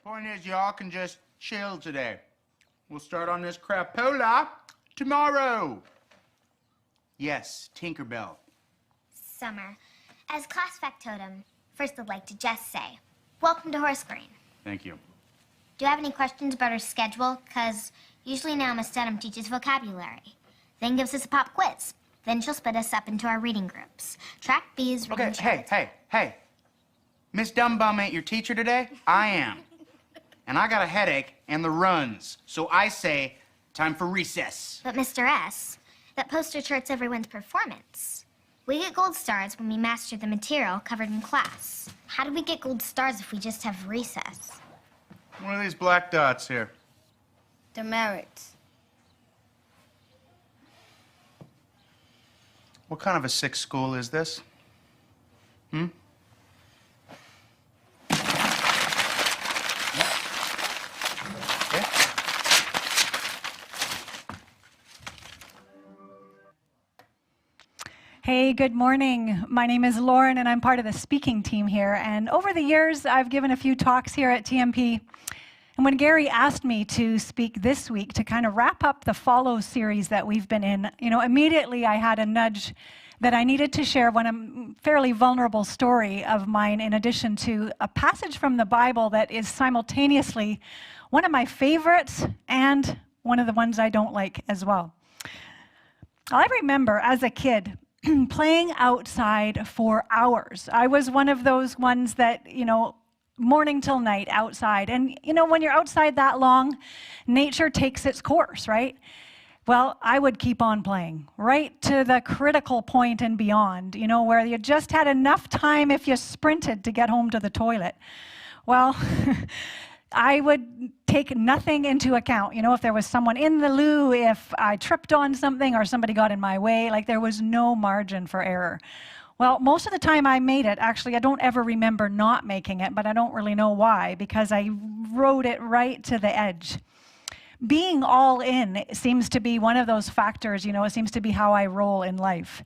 Point is, y'all can just chill today. We'll start on this crapola tomorrow. Yes, Tinkerbell. Summer, as class factotum, first I'd like to just say, welcome to Horse Green. Thank you. Do you have any questions about our schedule? Because usually now Miss Dunham teaches vocabulary, then gives us a pop quiz. Then she'll split us up into our reading groups. Track B is reading charts. Hey. Miss Dumbum ain't your teacher today? I am. And I got a headache and the runs. So I say, time for recess. But Mr. S, that poster charts everyone's performance. We get gold stars when we master the material covered in class. How do we get gold stars if we just have recess? What are these black dots here? Demerits. What kind of a sick school is this? Hmm? Hey, good morning. My name is Lauren, and I'm part of the speaking team here. And over the years, I've given a few talks here at TMP. And when Gary asked me to speak this week to kind of wrap up the Follow series that we've been in, immediately I had a nudge that I needed to share a fairly vulnerable story of mine, in addition to a passage from the Bible that is simultaneously one of my favorites and one of the ones I don't like as well. I remember as a kid playing outside for hours. I was one of those ones that, morning till night outside. And, when you're outside that long, nature takes its course, right? Well, I would keep on playing right to the critical point and beyond, where you just had enough time if you sprinted to get home to the toilet. Well, I would take nothing into account. If there was someone in the loo, if I tripped on something or somebody got in my way, there was no margin for error. Well, most of the time I made it. Actually, I don't ever remember not making it, but I don't really know why, because I rode it right to the edge. Being all in seems to be one of those factors, it seems to be how I roll in life.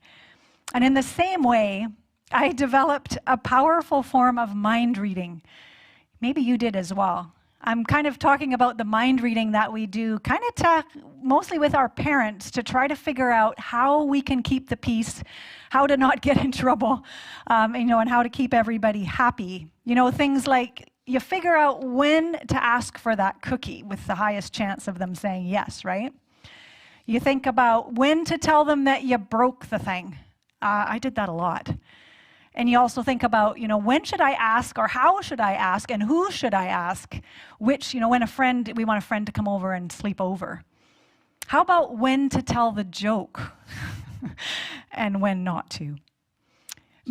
And in the same way, I developed a powerful form of mind reading. Maybe you did as well. I'm kind of talking about the mind reading that we do mostly with our parents to try to figure out how we can keep the peace, how to not get in trouble, and how to keep everybody happy. Things like you figure out when to ask for that cookie with the highest chance of them saying yes, right? You think about when to tell them that you broke the thing. I did that a lot. And you also think about, when should I ask, or how should I ask, and who should I ask? Which, when we want a friend to come over and sleep over. How about when to tell the joke and when not to?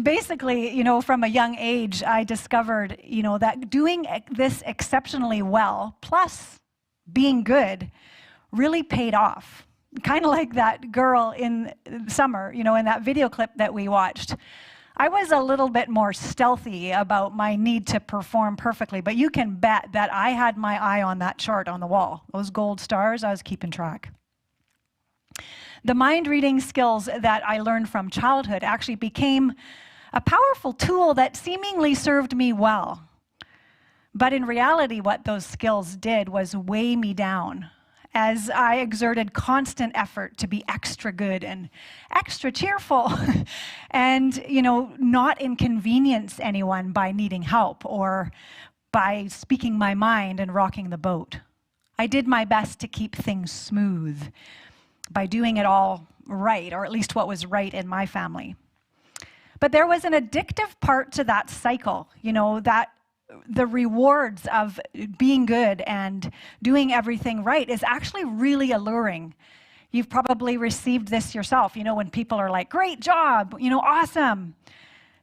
Basically, from a young age, I discovered, that doing this exceptionally well, plus being good, really paid off. Kind of like that girl in Summer, in that video clip that we watched. I was a little bit more stealthy about my need to perform perfectly, but you can bet that I had my eye on that chart on the wall. Those gold stars, I was keeping track. The mind reading skills that I learned from childhood actually became a powerful tool that seemingly served me well. But in reality, what those skills did was weigh me down as I exerted constant effort to be extra good and extra cheerful and, not inconvenience anyone by needing help or by speaking my mind and rocking the boat. I did my best to keep things smooth by doing it all right, or at least what was right in my family. But there was an addictive part to that cycle, that the rewards of being good and doing everything right is actually really alluring. You've probably received this yourself, when people are like, great job, awesome.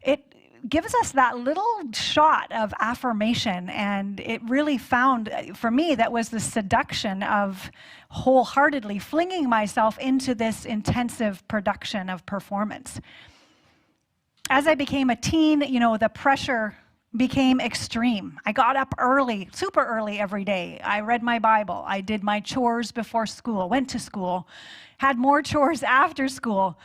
It gives us that little shot of affirmation, and it really found, for me, that was the seduction of wholeheartedly flinging myself into this intensive production of performance. As I became a teen, the pressure became extreme. I got up early, super early every day. I read my Bible. I did my chores before school, went to school, had more chores after school,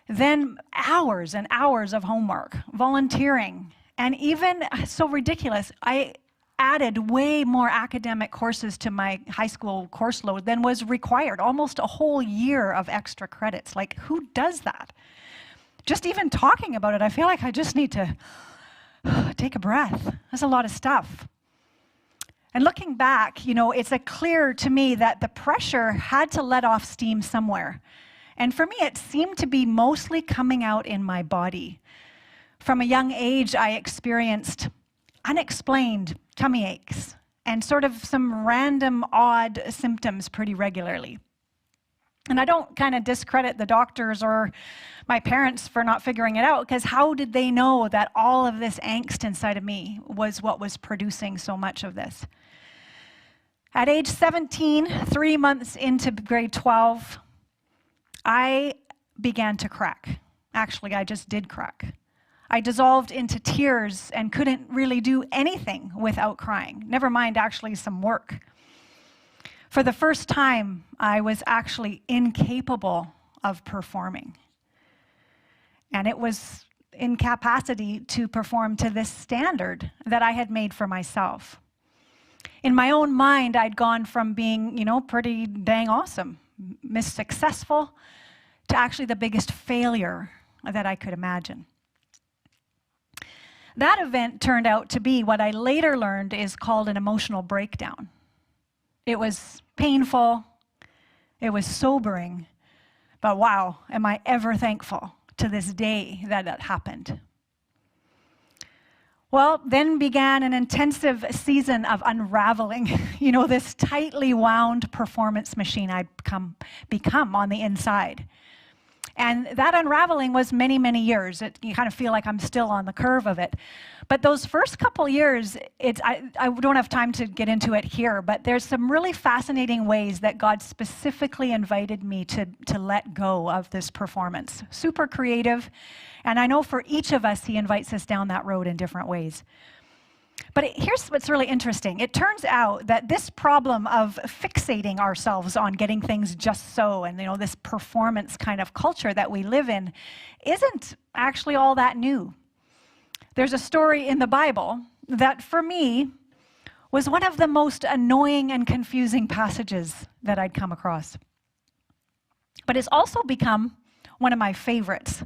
then hours and hours of homework, volunteering, and even, so ridiculous, I added way more academic courses to my high school course load than was required, almost a whole year of extra credits. Like, who does that? Just even talking about it, I feel like I just need to take a breath. That's a lot of stuff. And looking back, it's clear to me that the pressure had to let off steam somewhere. And for me, it seemed to be mostly coming out in my body. From a young age, I experienced unexplained tummy aches and sort of some random odd symptoms pretty regularly. And I don't kind of discredit the doctors or my parents for not figuring it out, because how did they know that all of this angst inside of me was what was producing so much of this? At age 17, 3 months into grade 12, I began to crack. Actually, I just did crack. I dissolved into tears and couldn't really do anything without crying, never mind actually some work. For the first time, I was actually incapable of performing. And it was incapacity to perform to this standard that I had made for myself. In my own mind, I'd gone from being, pretty dang awesome, Miss Successful, to actually the biggest failure that I could imagine. That event turned out to be what I later learned is called an emotional breakdown. It was painful, it was sobering, but wow, am I ever thankful to this day that it happened. Well, then began an intensive season of unraveling, this tightly wound performance machine I'd become on the inside. And that unraveling was many, many years. You kind of feel like I'm still on the curve of it. But those first couple years, I don't have time to get into it here, but there's some really fascinating ways that God specifically invited me to let go of this performance. Super creative. And I know for each of us, he invites us down that road in different ways. But here's what's really interesting. It turns out that this problem of fixating ourselves on getting things just so, and this performance kind of culture that we live in, isn't actually all that new. There's a story in the Bible that, for me, was one of the most annoying and confusing passages that I'd come across. But it's also become one of my favorites,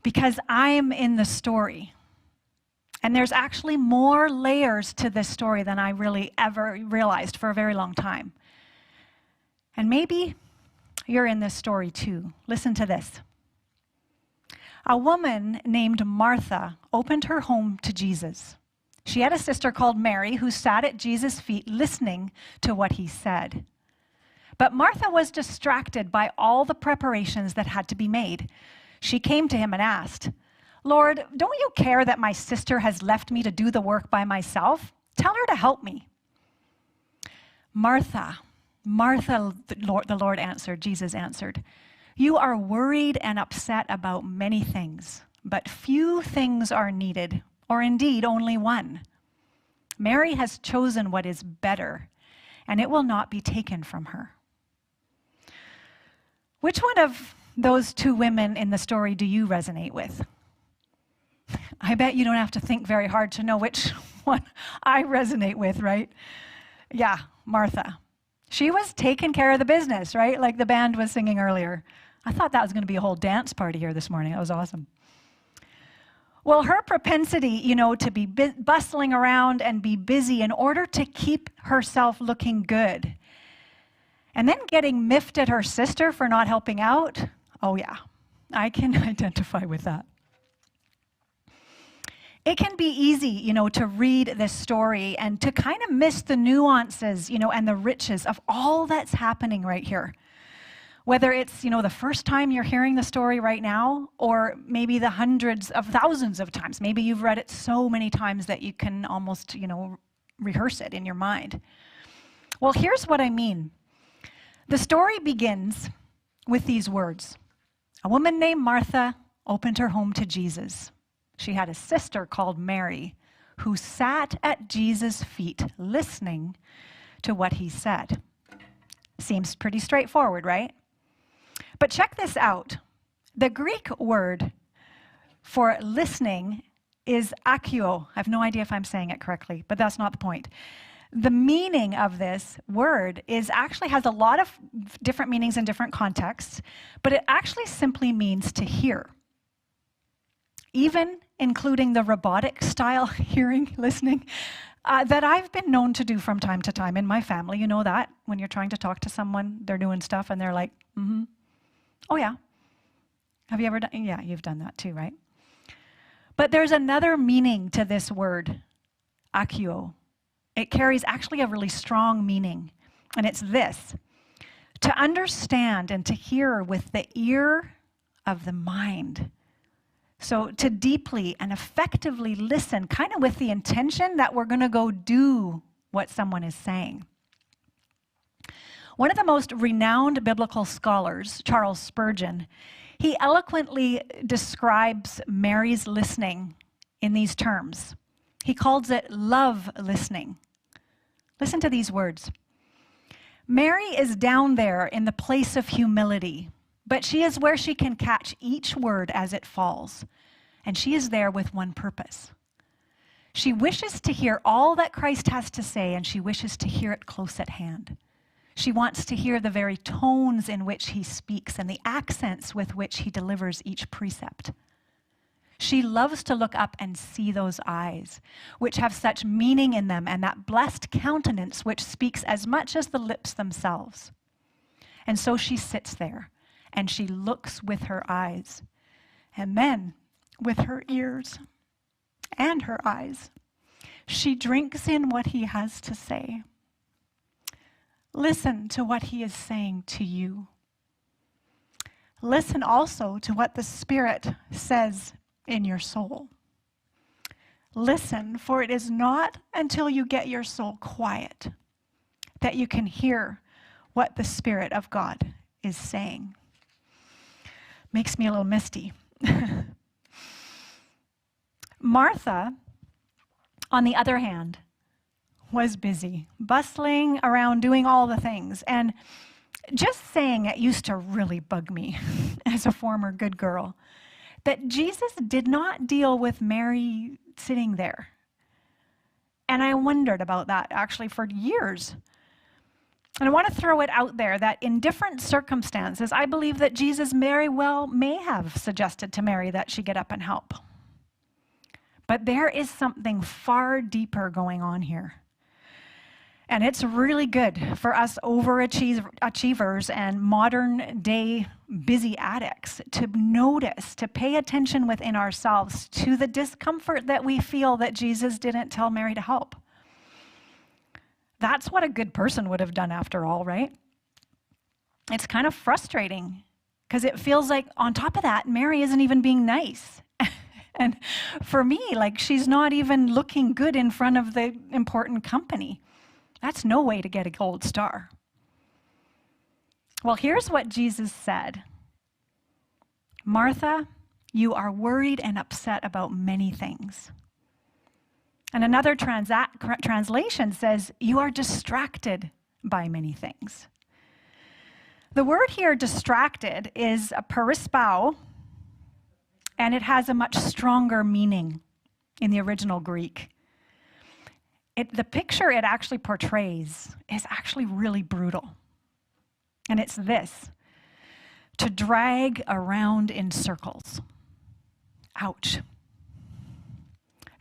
because I'm in the story. And there's actually more layers to this story than I really ever realized for a very long time. And maybe you're in this story too. Listen to this. A woman named Martha opened her home to Jesus. She had a sister called Mary who sat at Jesus' feet listening to what he said. But Martha was distracted by all the preparations that had to be made. She came to him and asked, "Lord, don't you care that my sister has left me to do the work by myself? Tell her to help me." "Martha, Martha," the Lord answered, Jesus answered, "you are worried and upset about many things, but few things are needed, or indeed only one. Mary has chosen what is better, and it will not be taken from her." Which one of those two women in the story do you resonate with? I bet you don't have to think very hard to know which one I resonate with, right? Yeah, Martha. She was taking care of the business, right? Like the band was singing earlier. I thought that was going to be a whole dance party here this morning. That was awesome. Well, her propensity, to be bustling around and be busy in order to keep herself looking good, and then getting miffed at her sister for not helping out, oh yeah, I can identify with that. It can be easy, to read this story and to kind of miss the nuances, and the riches of all that's happening right here. Whether it's, the first time you're hearing the story right now, or maybe the hundreds of thousands of times. Maybe you've read it so many times that you can almost, rehearse it in your mind. Well, here's what I mean. The story begins with these words. A woman named Martha opened her home to Jesus. She had a sister called Mary who sat at Jesus' feet listening to what he said. Seems pretty straightforward, right? But check this out. The Greek word for listening is accio. I have no idea if I'm saying it correctly, but that's not the point. The meaning of this word actually has a lot of different meanings in different contexts, but it actually simply means to hear. Even including the robotic style hearing, listening, that I've been known to do from time to time in my family. You know that when you're trying to talk to someone, they're doing stuff and they're like, mm-hmm. Oh yeah. Have you ever done? Yeah, you've done that too, right? But there's another meaning to this word, accio. It carries actually a really strong meaning, and it's this: to understand and to hear with the ear of the mind. So to deeply and effectively listen, kind of with the intention that we're going to go do what someone is saying. One of the most renowned biblical scholars, Charles Spurgeon, he eloquently describes Mary's listening in these terms. He calls it love listening. Listen to these words. Mary is down there in the place of humility, but she is where she can catch each word as it falls. And she is there with one purpose. She wishes to hear all that Christ has to say, and she wishes to hear it close at hand. She wants to hear the very tones in which he speaks and the accents with which he delivers each precept. She loves to look up and see those eyes, which have such meaning in them, and that blessed countenance which speaks as much as the lips themselves. And so she sits there, and she looks with her eyes, and then with her ears and her eyes, she drinks in what he has to say. Listen to what he is saying to you. Listen also to what the Spirit says in your soul. Listen, for it is not until you get your soul quiet that you can hear what the Spirit of God is saying. Makes me a little misty. Martha, on the other hand, was busy, bustling around doing all the things. And just saying it used to really bug me as a former good girl, that Jesus did not deal with Mary sitting there. And I wondered about that actually for years. And I want to throw it out there that in different circumstances, I believe that Jesus very well may have suggested to Mary that she get up and help. But there is something far deeper going on here. And it's really good for us overachievers and modern day busy addicts to notice, to pay attention within ourselves to the discomfort that we feel that Jesus didn't tell Mary to help. That's what a good person would have done after all, right? It's kind of frustrating because it feels like on top of that, Mary isn't even being nice. And for me, like she's not even looking good in front of the important company. That's no way to get a gold star. Well, here's what Jesus said. Martha, you are worried and upset about many things. And another translation says, you are distracted by many things. The word here, distracted, is a perispao, and it has a much stronger meaning in the original Greek. The picture it actually portrays is actually really brutal. And it's this: to drag around in circles. Ouch.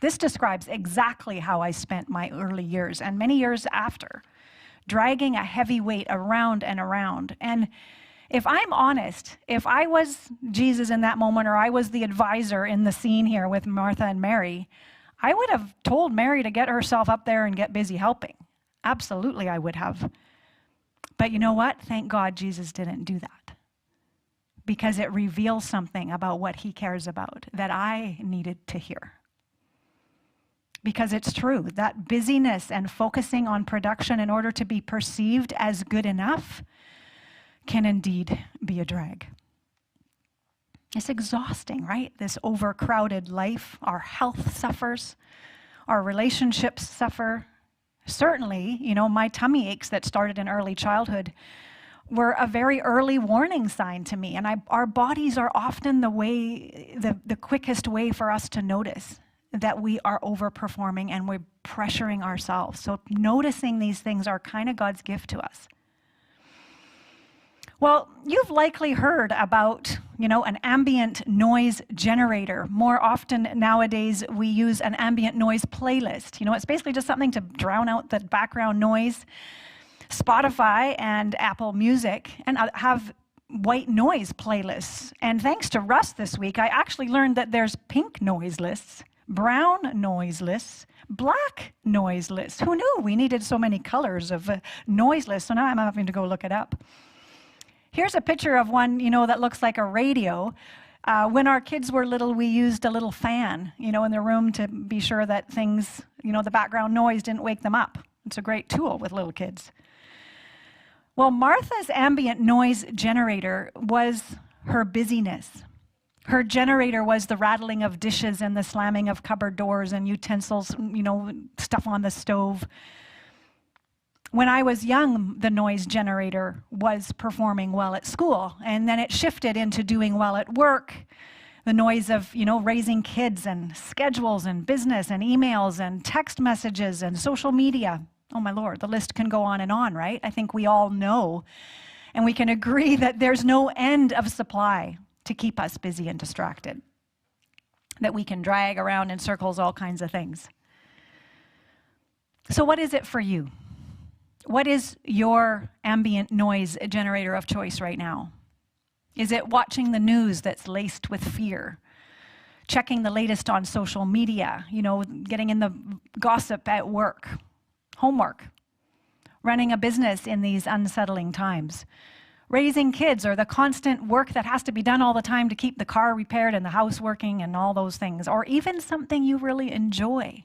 This describes exactly how I spent my early years and many years after, dragging a heavy weight around and around. And if I'm honest, if I was Jesus in that moment, or I was the advisor in the scene here with Martha and Mary, I would have told Mary to get herself up there and get busy helping. Absolutely, I would have. But you know what? Thank God Jesus didn't do that, because it reveals something about what he cares about that I needed to hear. Because it's true, that busyness and focusing on production in order to be perceived as good enough can indeed be a drag. It's exhausting, right? This overcrowded life. Our health suffers. Our relationships suffer. Certainly, my tummy aches that started in early childhood were a very early warning sign to me. And our bodies are often the quickest way for us to notice that we are overperforming and we're pressuring ourselves. So noticing these things are kind of God's gift to us. Well, you've likely heard about, an ambient noise generator. More often nowadays, we use an ambient noise playlist. It's basically just something to drown out the background noise. Spotify and Apple Music and have white noise playlists. And thanks to Russ this week, I actually learned that there's pink noise lists, brown noise lists, black noise lists. Who knew we needed so many colors of noise lists? So now I'm having to go look it up. Here's a picture of one, that looks like a radio. When our kids were little, we used a little fan, in the room to be sure that things, the background noise didn't wake them up. It's a great tool with little kids. Well, Martha's ambient noise generator was her busyness. Her generator was the rattling of dishes and the slamming of cupboard doors and utensils, stuff on the stove. When I was young, the noise generator was performing well at school, and then it shifted into doing well at work. The noise of, raising kids and schedules and business and emails and text messages and social media. Oh my Lord, the list can go on, right? I think we all know, and we can agree that there's no end of supply to keep us busy and distracted, that we can drag around in circles all kinds of things. So what is it for you? What is your ambient noise generator of choice right now? Is it watching the news that's laced with fear? Checking the latest on social media, getting in the gossip at work? Homework? Running a business in these unsettling times? Raising kids, or the constant work that has to be done all the time to keep the car repaired and the house working and all those things? Or even something you really enjoy?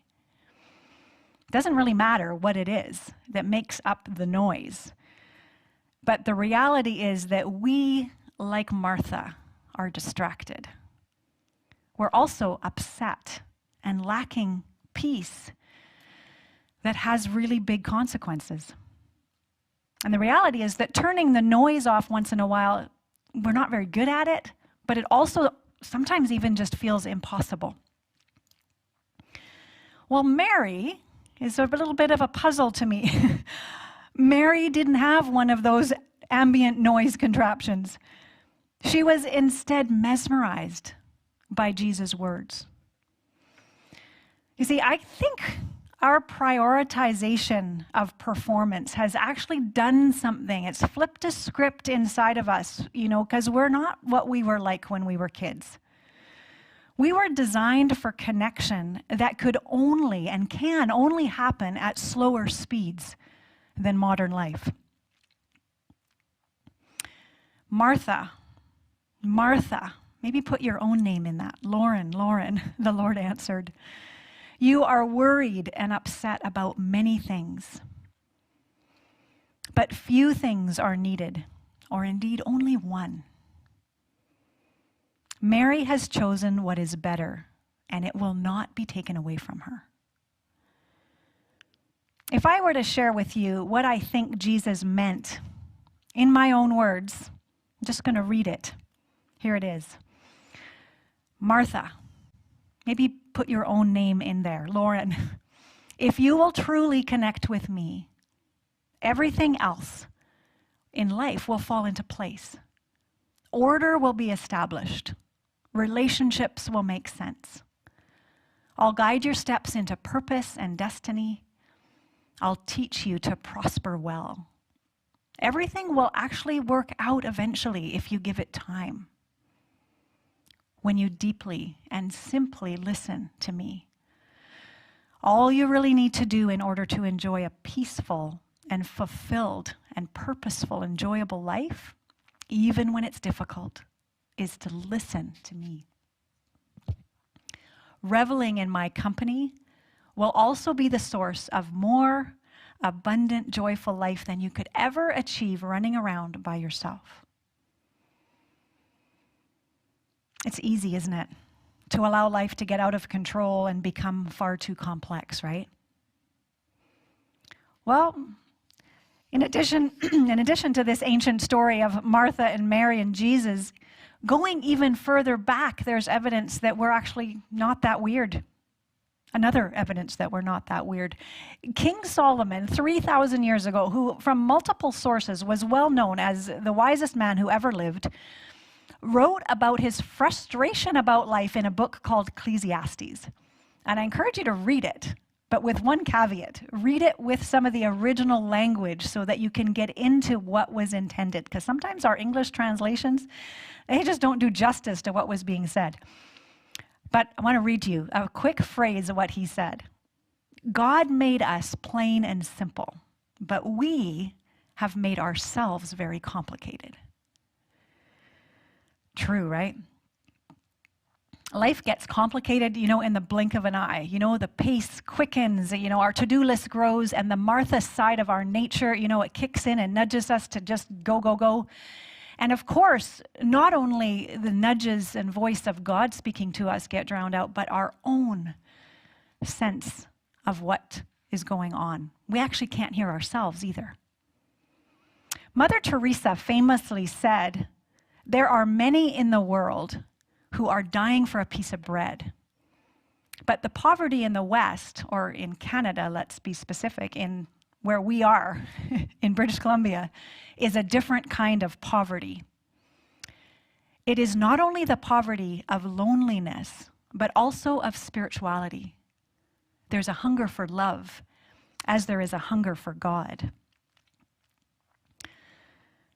It doesn't really matter what it is that makes up the noise. But the reality is that we, like Martha, are distracted. We're also upset and lacking peace that has really big consequences. And the reality is that turning the noise off once in a while, we're not very good at it, but it also sometimes even just feels impossible. Well, Mary is a little bit of a puzzle to me. Mary didn't have one of those ambient noise contraptions. She was instead mesmerized by Jesus' words. You see, I think our prioritization of performance has actually done something. It's flipped a script inside of us, because we're not what we were like when we were kids. We were designed for connection that could only and can only happen at slower speeds than modern life. Martha, maybe put your own name in that. Lauren, the Lord answered. You are worried and upset about many things, but few things are needed, or indeed only one. Mary has chosen what is better, and it will not be taken away from her. If I were to share with you what I think Jesus meant in my own words, I'm just going to read it. Here it is. Martha, maybe put your own name in there. Lauren, if you will truly connect with me, everything else in life will fall into place. Order will be established. Relationships will make sense. I'll guide your steps into purpose and destiny. I'll teach you to prosper well. Everything will actually work out eventually if you give it time. When you deeply and simply listen to me. All you really need to do in order to enjoy a peaceful and fulfilled and purposeful, enjoyable life, even when it's difficult, is to listen to me. Reveling in my company will also be the source of more abundant, joyful life than you could ever achieve running around by yourself. It's easy, isn't it, to allow life to get out of control and become far too complex, right? Well, in addition to this ancient story of Martha and Mary and Jesus, going even further back, there's evidence that we're actually not that weird. Another evidence that we're not that weird. King Solomon, 3,000 years ago, who from multiple sources was well known as the wisest man who ever lived, wrote about his frustration about life in a book called Ecclesiastes. And I encourage you to read it, but with one caveat. Read it with some of the original language so that you can get into what was intended, because sometimes our English translations, they just don't do justice to what was being said. But I want to read to you a quick phrase of what he said. God made us plain and simple, but we have made ourselves very complicated. True, right? Life gets complicated, in the blink of an eye. The pace quickens, our to-do list grows, and the Martha side of our nature, it kicks in and nudges us to just go, go, go. And of course, not only the nudges and voice of God speaking to us get drowned out, but our own sense of what is going on. We actually can't hear ourselves either. Mother Teresa famously said, "There are many in the world who are dying for a piece of bread. But the poverty in the West, or in Canada, let's be specific, in where we are in British Columbia, is a different kind of poverty. It is not only the poverty of loneliness, but also of spirituality. There's a hunger for love, as there is a hunger for God."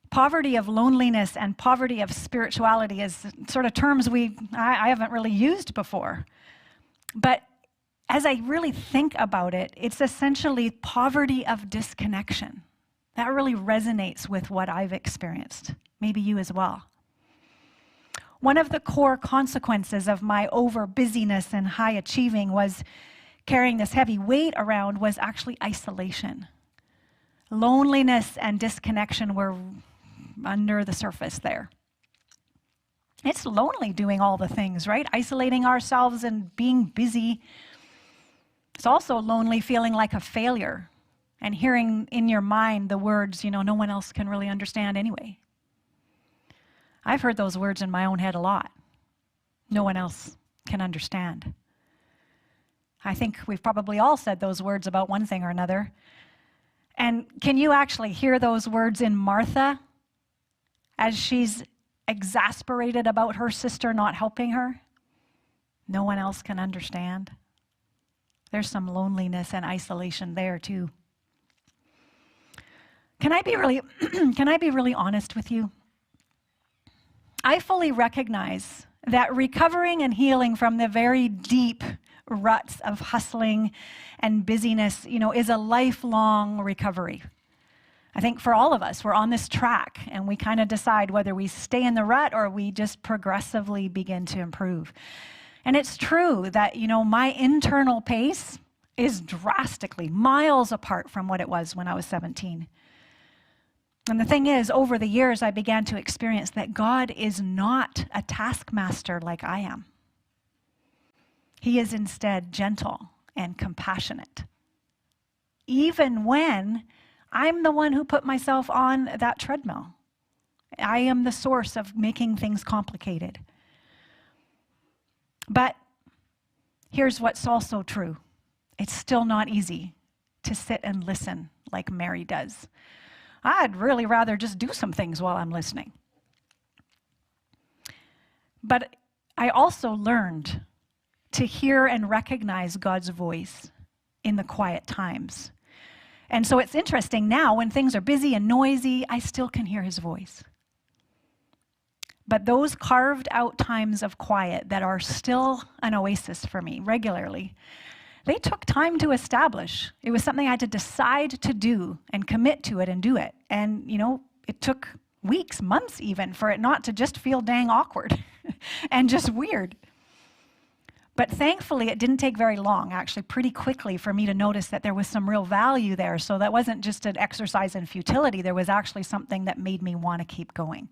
Poverty of loneliness and poverty of spirituality is sort of terms I haven't really used before. But as I really think about it, it's essentially poverty of disconnection. That really resonates with what I've experienced, maybe you as well. One of the core consequences of my over busyness and high achieving was carrying this heavy weight around was actually isolation. Loneliness and disconnection were under the surface there. It's lonely doing all the things, right? Isolating ourselves and being busy. It's also lonely feeling like a failure and hearing in your mind the words, no one else can really understand anyway. I've heard those words in my own head a lot. No one else can understand. I think we've probably all said those words about one thing or another. And can you actually hear those words in Martha as she's exasperated about her sister not helping her? No one else can understand. There's some loneliness and isolation there too. Can I be really honest with you? I fully recognize that recovering and healing from the very deep ruts of hustling and busyness, is a lifelong recovery. I think for all of us, we're on this track and we kind of decide whether we stay in the rut or we just progressively begin to improve. And it's true that, my internal pace is drastically miles apart from what it was when I was 17. And the thing is, over the years, I began to experience that God is not a taskmaster like I am. He is instead gentle and compassionate. Even when I'm the one who put myself on that treadmill. I am the source of making things complicated. But here's what's also true. It's still not easy to sit and listen like Mary does. I'd really rather just do some things while I'm listening. But I also learned to hear and recognize God's voice in the quiet times. And so it's interesting now when things are busy and noisy, I still can hear his voice. But those carved out times of quiet that are still an oasis for me regularly, they took time to establish. It was something I had to decide to do and commit to it and do it. And, it took weeks, months even, for it not to just feel dang awkward and just weird. But thankfully, it didn't take very long, actually pretty quickly, for me to notice that there was some real value there. So that wasn't just an exercise in futility. There was actually something that made me want to keep going.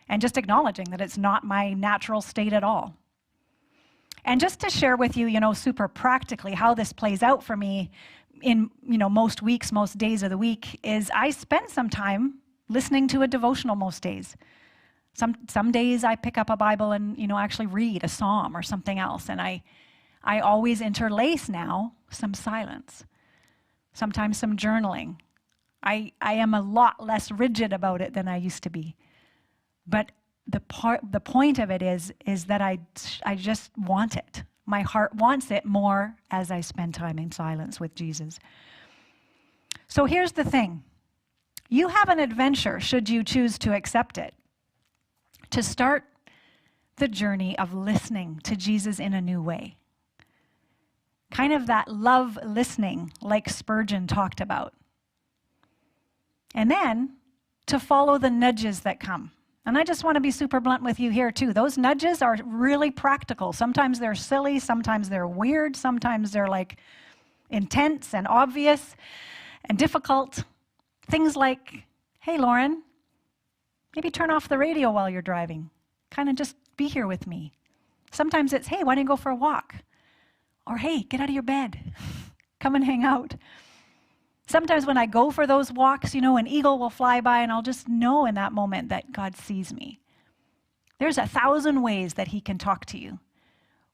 And just acknowledging that it's not my natural state at all. And just to share with you, super practically how this plays out for me in, most weeks, most days of the week, is I spend some time listening to a devotional most days. Some days I pick up a Bible and, actually read a psalm or something else. And I I always interlace now some silence, sometimes some journaling. I am a lot less rigid about it than I used to be. But the point of it is that I just want it. My heart wants it more as I spend time in silence with Jesus. So here's the thing. You have an adventure, should you choose to accept it, to start the journey of listening to Jesus in a new way. Kind of that love listening like Spurgeon talked about. And then to follow the nudges that come. And I just want to be super blunt with you here too. Those nudges are really practical. Sometimes they're silly, sometimes they're weird, sometimes they're like intense and obvious and difficult. Things like, hey, Lauren, maybe turn off the radio while you're driving. Kind of just be here with me. Sometimes it's, hey, why don't you go for a walk? Or, hey, get out of your bed. Come and hang out. Sometimes when I go for those walks, an eagle will fly by and I'll just know in that moment that God sees me. There's 1,000 ways that he can talk to you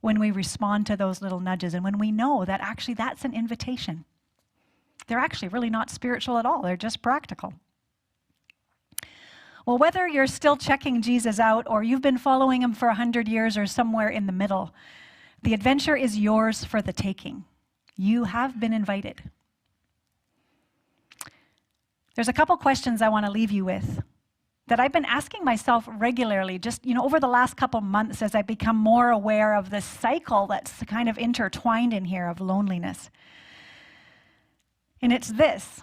when we respond to those little nudges and when we know that actually that's an invitation. They're actually really not spiritual at all. They're just practical. Well, whether you're still checking Jesus out or you've been following him for 100 years or somewhere in the middle, the adventure is yours for the taking. You have been invited. There's a couple questions I want to leave you with that I've been asking myself regularly just, over the last couple months as I become more aware of this cycle that's kind of intertwined in here of loneliness. And it's this.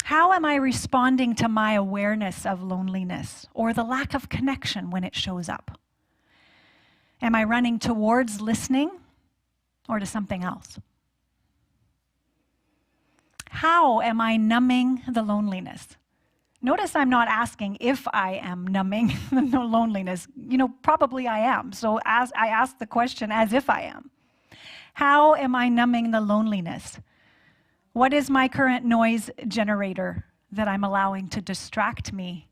How am I responding to my awareness of loneliness or the lack of connection when it shows up? Am I running towards listening or to something else? How am I numbing the loneliness? Notice I'm not asking if I am numbing the loneliness. Probably I am. So I ask the question as if I am. How am I numbing the loneliness? What is my current noise generator that I'm allowing to distract me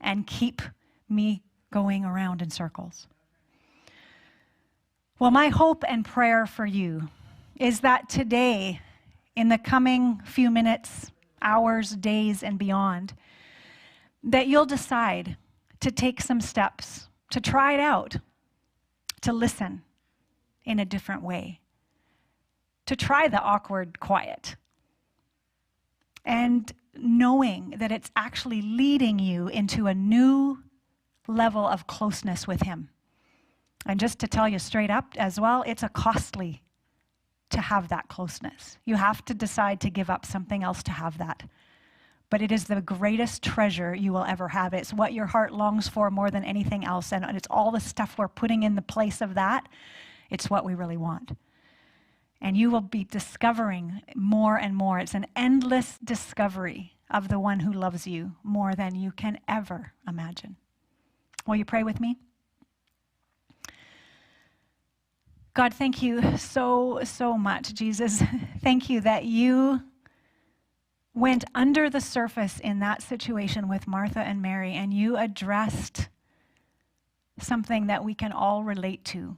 and keep me going around in circles? Well, my hope and prayer for you is that today, in the coming few minutes, hours, days, and beyond, that you'll decide to take some steps, to try it out, to listen in a different way, to try the awkward quiet, and knowing that it's actually leading you into a new level of closeness with him. And just to tell you straight up as well, it's a costly to have that closeness. You have to decide to give up something else to have that. But it is the greatest treasure you will ever have. It's what your heart longs for more than anything else. And it's all the stuff we're putting in the place of that. It's what we really want. And you will be discovering more and more. It's an endless discovery of the one who loves you more than you can ever imagine. Will you pray with me? God, thank you so, so much, Jesus. Thank you that you went under the surface in that situation with Martha and Mary, and you addressed something that we can all relate to.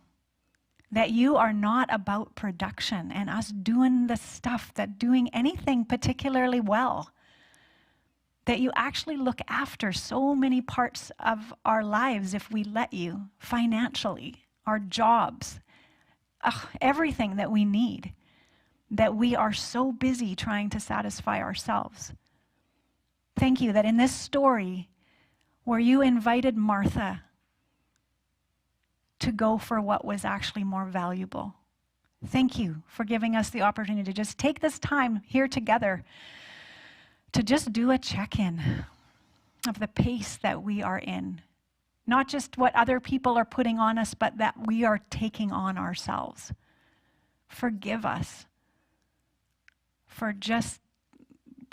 That you are not about production and us doing the stuff, that doing anything particularly well. That you actually look after so many parts of our lives if we let you, financially, our jobs, everything that we need, that we are so busy trying to satisfy ourselves. Thank you that in this story where you invited Martha to go for what was actually more valuable. Thank you for giving us the opportunity to just take this time here together to just do a check-in of the pace that we are in. Not just what other people are putting on us, but that we are taking on ourselves. Forgive us for just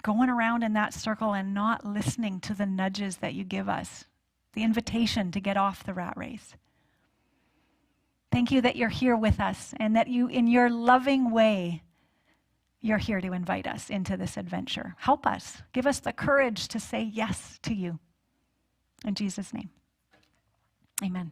going around in that circle and not listening to the nudges that you give us, the invitation to get off the rat race. Thank you that you're here with us and that you, in your loving way, you're here to invite us into this adventure. Help us. Give us the courage to say yes to you. In Jesus' name, amen.